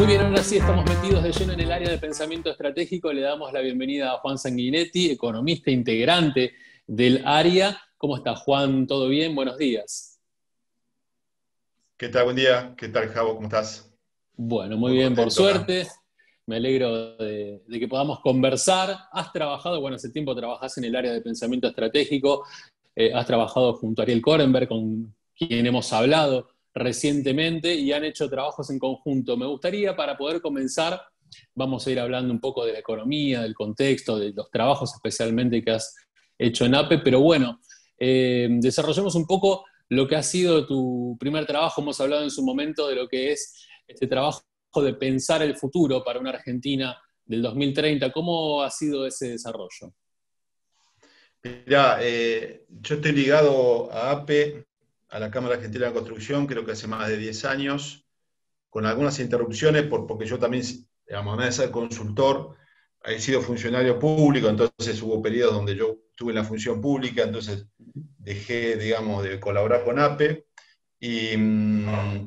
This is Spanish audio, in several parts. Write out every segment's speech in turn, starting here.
Muy bien, ahora sí estamos metidos de lleno en el área de pensamiento estratégico. Le damos la bienvenida a Juan Sanguinetti, economista integrante del área. ¿Cómo está, Juan? ¿Todo bien? Buenos días. ¿Qué tal? Buen día. ¿Qué tal, Javo? ¿Cómo estás? Bueno, muy Muy bien, por contento acá. suerte. Me alegro de que podamos conversar. Has trabajado, bueno, hace tiempo trabajás en el área de pensamiento estratégico. Has trabajado junto a Ariel Korenberg, con quien hemos hablado recientemente, y han hecho trabajos en conjunto. Me gustaría, para poder comenzar, vamos a ir hablando un poco de la economía, del contexto, de los trabajos especialmente que has hecho en APE, pero bueno, desarrollemos un poco lo que ha sido tu primer trabajo. Hemos hablado en su momento de lo que es este trabajo de pensar el futuro para una Argentina del 2030. ¿Cómo ha sido ese desarrollo? Mirá, yo estoy ligado a APE, a la Cámara Argentina de Construcción, creo que hace más de 10 años, con algunas interrupciones, porque yo también, digamos, además de ser consultor, he sido funcionario público, entonces hubo periodos donde yo estuve en la función pública, entonces dejé, digamos, de colaborar con APE,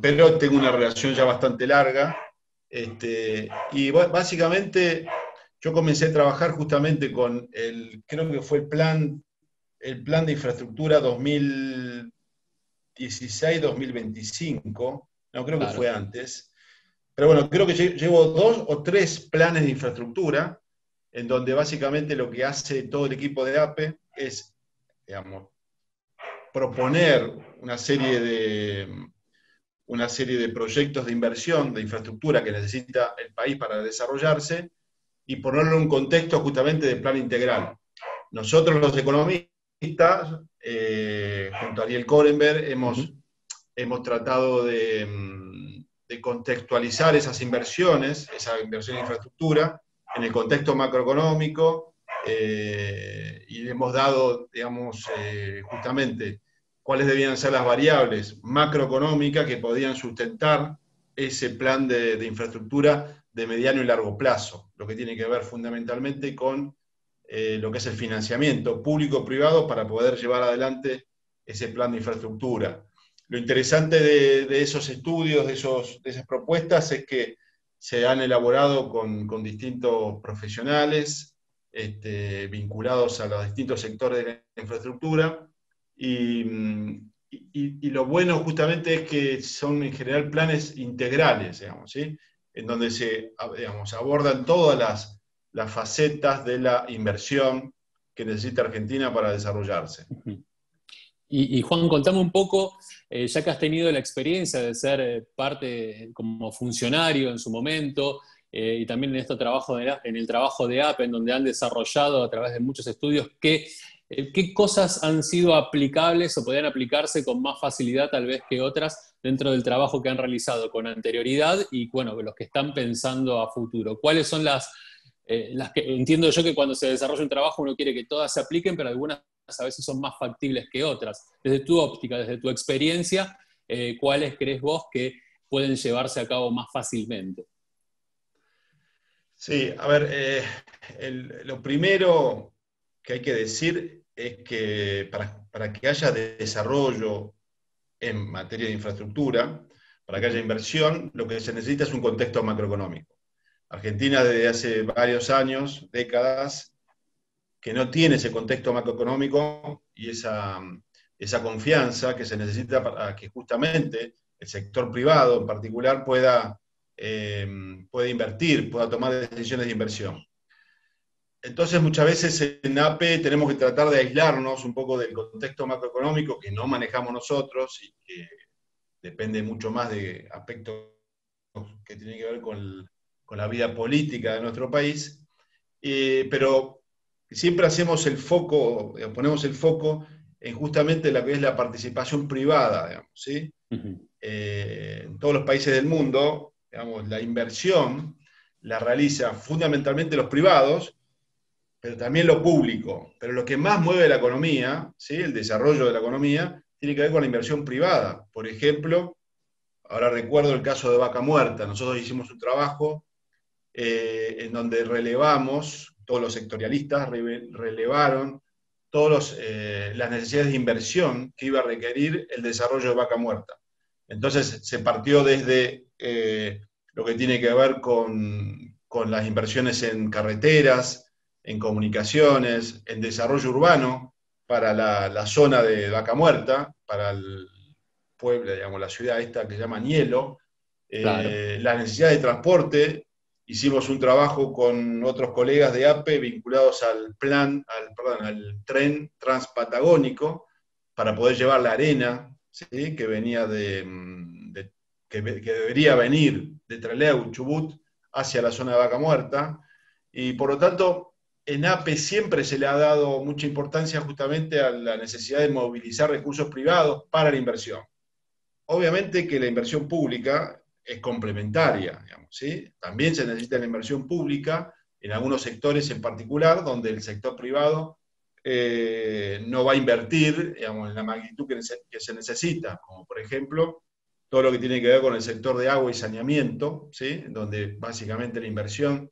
pero tengo una relación ya bastante larga, y básicamente yo comencé a trabajar justamente con creo que fue el plan de infraestructura 2016-2025, no creo que fue Claro. antes, pero bueno, creo que llevo 2 o 3 planes de infraestructura, en donde básicamente lo que hace todo el equipo de APE es, digamos, proponer una serie de proyectos de inversión, de infraestructura que necesita el país para desarrollarse y ponerlo en un contexto justamente de plan integral. Nosotros los economistas, junto a Ariel Korenberg, hemos, Ujú. hemos tratado de contextualizar esa inversión en infraestructura, en el contexto macroeconómico, y le hemos dado, digamos, justamente cuáles debían ser las variables macroeconómicas que podían sustentar ese plan de infraestructura de mediano y largo plazo, lo que tiene que ver fundamentalmente con lo que es el financiamiento público-privado para poder llevar adelante ese plan de infraestructura. Lo interesante de esos estudios, de esas propuestas, es que se han elaborado con distintos profesionales vinculados a los distintos sectores de la infraestructura, y, y lo bueno justamente es que son en general planes integrales, digamos, ¿sí? En donde digamos, abordan todas las facetas de la inversión que necesita Argentina para desarrollarse. Ujú. Y Juan, contame un poco, ya que has tenido la experiencia de ser parte como funcionario en su momento, y también en este trabajo en el trabajo de APE, en donde han desarrollado a través de muchos estudios, ¿qué cosas han sido aplicables o podrían aplicarse con más facilidad tal vez que otras dentro del trabajo que han realizado con anterioridad y bueno, los que están pensando a futuro? ¿Cuáles son las que entiendo yo que cuando se desarrolla un trabajo uno quiere que todas se apliquen, pero algunas a veces son más factibles que otras? Desde tu óptica, desde tu experiencia, ¿cuáles crees vos que pueden llevarse a cabo más fácilmente? Sí, a ver, lo primero que hay que decir es que para que haya desarrollo en materia de infraestructura, para que haya Ujú. inversión, lo que se necesita es un contexto macroeconómico. Argentina desde hace varios años, décadas, que no tiene ese contexto macroeconómico y esa confianza que se necesita para que justamente el sector privado en particular pueda invertir, pueda tomar decisiones de inversión. Entonces, muchas veces en APE tenemos que tratar de aislarnos un poco del contexto macroeconómico que no manejamos nosotros y que depende mucho más de aspectos que tienen que ver con la vida política de nuestro país, pero siempre hacemos el foco, ponemos el foco en justamente la que es la participación privada, digamos, ¿sí? Ujú. En todos los países del mundo, digamos, la inversión la realizan fundamentalmente los privados, pero también lo público. Pero lo que más mueve la economía, ¿sí? El desarrollo de la economía, tiene que ver con la inversión privada. Por ejemplo, ahora recuerdo el caso de Vaca Muerta. Nosotros hicimos un trabajo en donde relevamos, todos los sectorialistas relevaron las necesidades de inversión que iba a requerir el desarrollo de Vaca Muerta. Entonces se partió desde lo que tiene que ver con las inversiones en carreteras, en comunicaciones, en desarrollo urbano, para la zona de Vaca Muerta, para el pueblo, digamos, la ciudad esta que se llama Nielo, Claro. la necesidad de transporte. Hicimos un trabajo con otros colegas de APE vinculados al tren transpatagónico para poder llevar la arena, ¿sí? Que venía que debería venir de Trelew, Chubut, hacia la zona de Vaca Muerta. Y por lo tanto, en APE siempre se le ha dado mucha importancia justamente a la necesidad de movilizar recursos privados para la inversión. Obviamente que la inversión pública es complementaria, digamos, ¿sí? También se necesita la inversión pública en algunos sectores en particular, donde el sector privado no va a invertir, digamos, en la magnitud que se necesita, como por ejemplo todo lo que tiene que ver con el sector de agua y saneamiento, ¿sí? Donde básicamente la inversión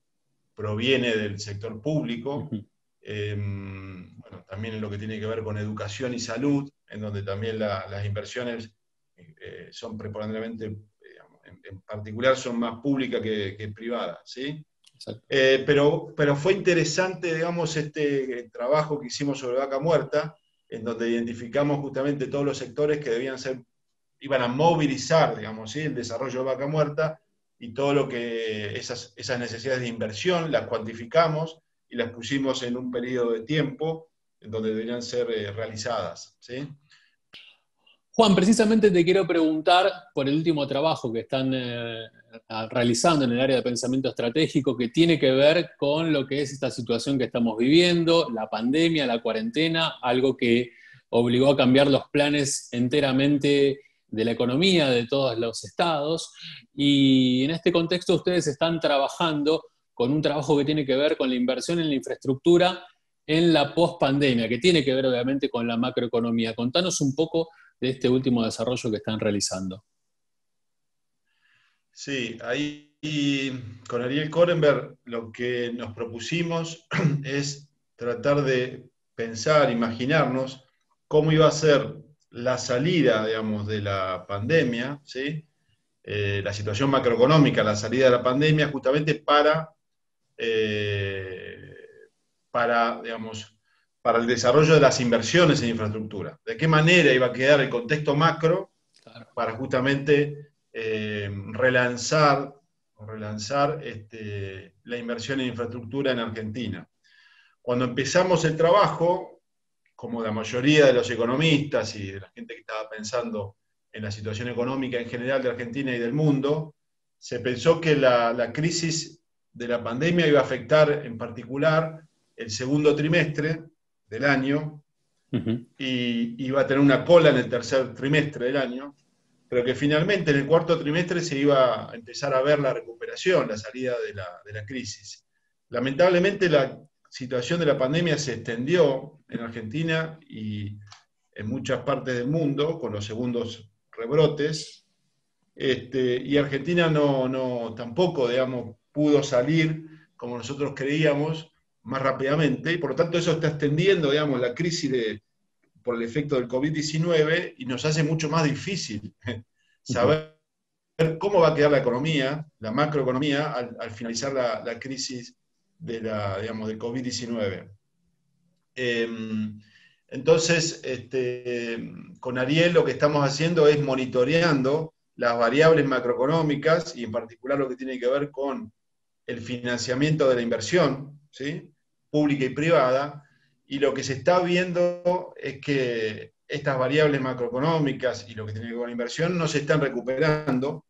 proviene del sector público. Bueno, también en lo que tiene que ver con educación y salud, en donde también las inversiones son preponderantemente, en particular, son más públicas que privadas, ¿sí? Pero fue interesante, digamos, este trabajo que hicimos sobre Vaca Muerta, en donde identificamos justamente todos los sectores que iban a movilizar, digamos, ¿sí? El desarrollo de Vaca Muerta, y todo lo que esas necesidades de inversión las cuantificamos y las pusimos en un periodo de tiempo en donde deberían ser realizadas, ¿sí? Juan, precisamente te quiero preguntar por el último trabajo que están realizando en el área de pensamiento estratégico, que tiene que ver con lo que es esta situación que estamos viviendo, la pandemia, la cuarentena, algo que obligó a cambiar los planes enteramente de la economía de todos los estados. Y en este contexto ustedes están trabajando con un trabajo que tiene que ver con la inversión en la infraestructura en la pospandemia, que tiene que ver obviamente con la macroeconomía. Contanos un poco de este último desarrollo que están realizando. Sí, ahí con Ariel Korenberg lo que nos propusimos es tratar de pensar, imaginarnos cómo iba a ser la salida, digamos, de la pandemia, ¿sí? La situación macroeconómica, la salida de la pandemia, justamente eh, digamos, para el desarrollo de las inversiones en infraestructura. ¿De qué manera iba a quedar el contexto macro Claro. para justamente relanzar la inversión en infraestructura en Argentina? Cuando empezamos el trabajo, como la mayoría de los economistas y de la gente que estaba pensando en la situación económica en general de Argentina y del mundo, se pensó que la crisis de la pandemia iba a afectar en particular el segundo trimestre del año, y iba a tener una cola en el tercer trimestre del año, pero que finalmente en el cuarto trimestre se iba a empezar a ver la recuperación, la salida de la crisis. Lamentablemente la situación de la pandemia se extendió en Argentina y en muchas partes del mundo con los segundos rebrotes, y Argentina tampoco, digamos, pudo salir como nosotros creíamos más rápidamente, y por lo tanto eso está extendiendo, digamos, la crisis por el efecto del COVID-19, y nos hace mucho más difícil saber cómo va a quedar la economía, la macroeconomía, al finalizar la crisis digamos, del COVID-19. Entonces, con Ariel lo que estamos haciendo es monitoreando las variables macroeconómicas, y en particular lo que tiene que ver con el financiamiento de la inversión, ¿sí? Pública y privada, y lo que se está viendo es que estas variables macroeconómicas y lo que tiene que ver con la inversión no se están recuperando.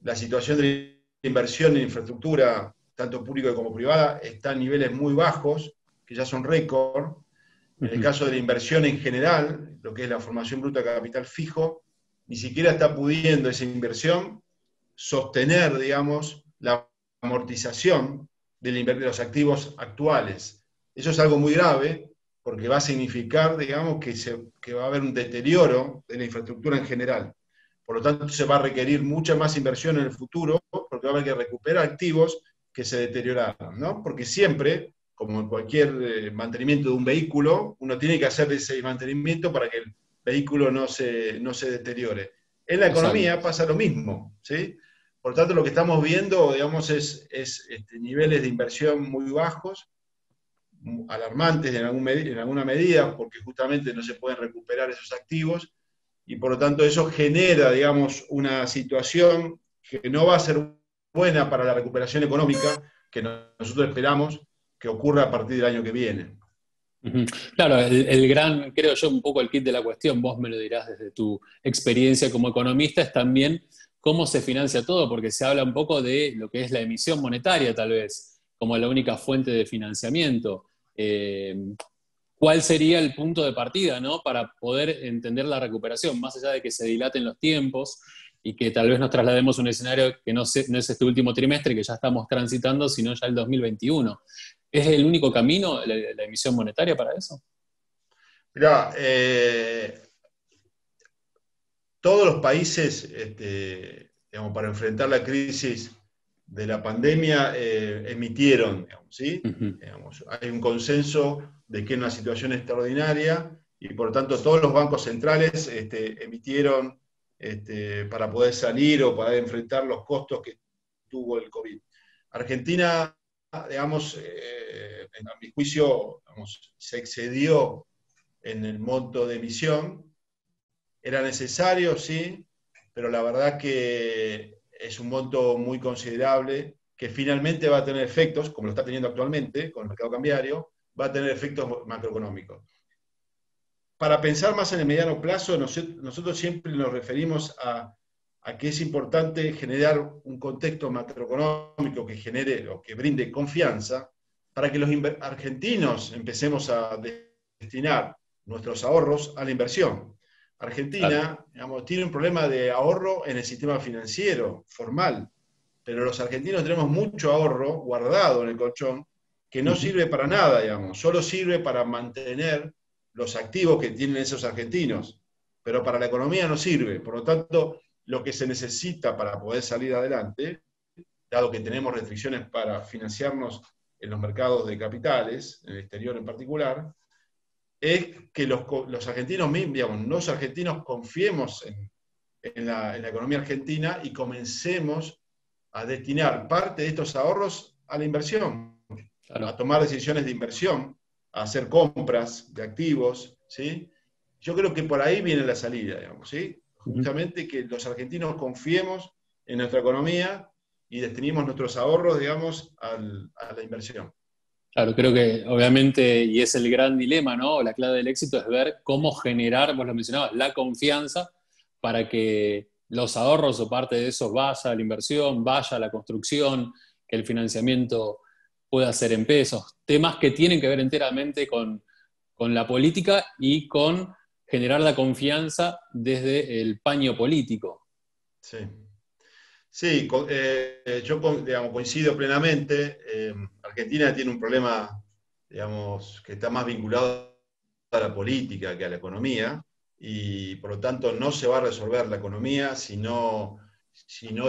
La situación de la inversión en infraestructura, tanto pública como privada, está en niveles muy bajos, que ya son récord. En el caso de la inversión en general, lo que es la formación bruta de capital fijo, ni siquiera está pudiendo esa inversión sostener, digamos, la amortización de los activos actuales. Eso es algo muy grave, porque va a significar, digamos, que va a haber un deterioro de la infraestructura en general. Por lo tanto, se va a requerir mucha más inversión en el futuro, porque va a haber que recuperar activos que se deterioraron, ¿no? Porque siempre, como en cualquier mantenimiento de un vehículo, uno tiene que hacer ese mantenimiento para que el vehículo no se deteriore. En la Exacto. economía pasa lo mismo, ¿sí? Por lo tanto, lo que estamos viendo, digamos, es niveles de inversión muy bajos, alarmantes en alguna medida, porque justamente no se pueden recuperar esos activos, y por lo tanto eso genera, digamos, una situación que no va a ser buena para la recuperación económica que nosotros esperamos que ocurra a partir del año que viene. Ujú. Claro, el gran, creo yo, un poco el kit de la cuestión, vos me lo dirás desde tu experiencia como economista, es también cómo se financia todo, porque se habla un poco de lo que es la emisión monetaria, tal vez, como la única fuente de financiamiento. ¿Cuál sería el punto de partida, ¿no? Para poder entender la recuperación, más allá de que se dilaten los tiempos y que tal vez nos traslademos a un escenario que no es este último trimestre que ya estamos transitando, sino ya el 2021? ¿Es el único camino la emisión monetaria para eso? Mirá, todos los países, digamos, para enfrentar la crisis de la pandemia, emitieron, digamos, ¿sí? Ujú. Digamos, hay un consenso de que es una situación extraordinaria y por lo tanto todos los bancos centrales emitieron para poder salir o para enfrentar los costos que tuvo el COVID. Argentina, digamos, a mi juicio, digamos, se excedió en el monto de emisión. Era necesario, sí, pero la verdad que es un monto muy considerable que finalmente va a tener efectos, como lo está teniendo actualmente con el mercado cambiario, va a tener efectos macroeconómicos. Para pensar más en el mediano plazo, nosotros siempre nos referimos a que es importante generar un contexto macroeconómico que genere o que brinde confianza para que los argentinos empecemos a destinar nuestros ahorros a la inversión. Claro. Argentina, digamos, tiene un problema de ahorro en el sistema financiero formal, pero los argentinos tenemos mucho ahorro guardado en el colchón que no Ujú. sirve para nada, digamos, solo sirve para mantener los activos que tienen esos argentinos, pero para la economía no sirve. Por lo tanto, lo que se necesita para poder salir adelante, dado que tenemos restricciones para financiarnos en los mercados de capitales, en el exterior en particular, es que los argentinos mismos, digamos, los argentinos confiemos en la economía argentina y comencemos a destinar parte de estos ahorros a la inversión, a Claro. tomar decisiones de inversión, a hacer compras de activos, ¿sí? Yo creo que por ahí viene la salida, digamos, ¿sí? Ujú. Justamente que los argentinos confiemos en nuestra economía y destinemos nuestros ahorros, digamos, a la inversión. Claro, creo que obviamente, y es el gran dilema, ¿no? La clave del éxito es ver cómo generar, vos lo mencionabas, la confianza para que los ahorros o parte de esos vaya a la inversión, vaya a la construcción, que el financiamiento pueda ser en pesos. Temas que tienen que ver enteramente con la política y con generar la confianza desde el paño político. Sí. Sí, yo digamos, coincido plenamente. Argentina tiene un problema, digamos, que está más vinculado a la política que a la economía, y por lo tanto no se va a resolver la economía si no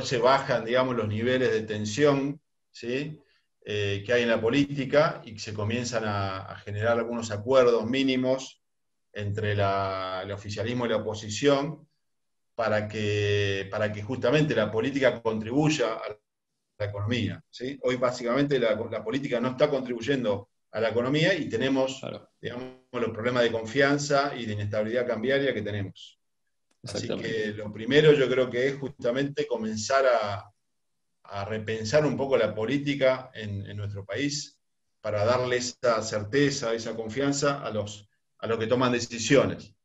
se bajan, digamos, los niveles de tensión, ¿sí? Que hay en la política y que se comienzan a generar algunos acuerdos mínimos entre el oficialismo y la oposición para que justamente la política contribuya a la economía, ¿sí? Hoy básicamente la política no está contribuyendo a la economía y tenemos, Claro, digamos, los problemas de confianza y de inestabilidad cambiaria que tenemos. Así exactamente. que lo primero yo creo que es justamente comenzar a repensar un poco la política en nuestro país para darle esa certeza, esa confianza a los que toman decisiones.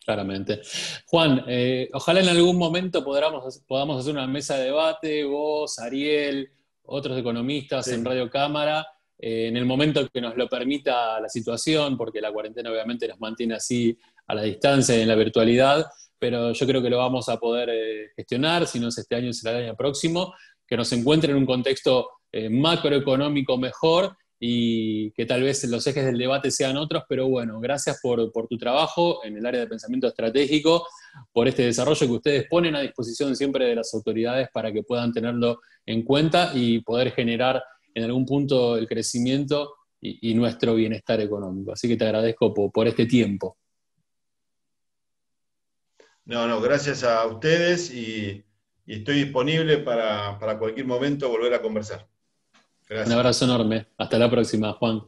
Claramente. Juan, ojalá en algún momento podamos hacer una mesa de debate, vos, Ariel, otros economistas en Sí. Radio Cámara, en el momento que nos lo permita la situación, porque la cuarentena obviamente nos mantiene así a la distancia y en la virtualidad, pero yo creo que lo vamos a poder gestionar, si no es este año, será el año próximo, que nos encuentre en un contexto macroeconómico mejor y que tal vez los ejes del debate sean otros, pero bueno, gracias por tu trabajo en el área de pensamiento estratégico, por este desarrollo que ustedes ponen a disposición siempre de las autoridades para que puedan tenerlo en cuenta y poder generar en algún punto el crecimiento y nuestro bienestar económico. Así que te agradezco por este tiempo. No, no, gracias a ustedes y estoy disponible para cualquier momento volver a conversar. Un Gracias. abrazo enorme. Hasta la próxima, Juan.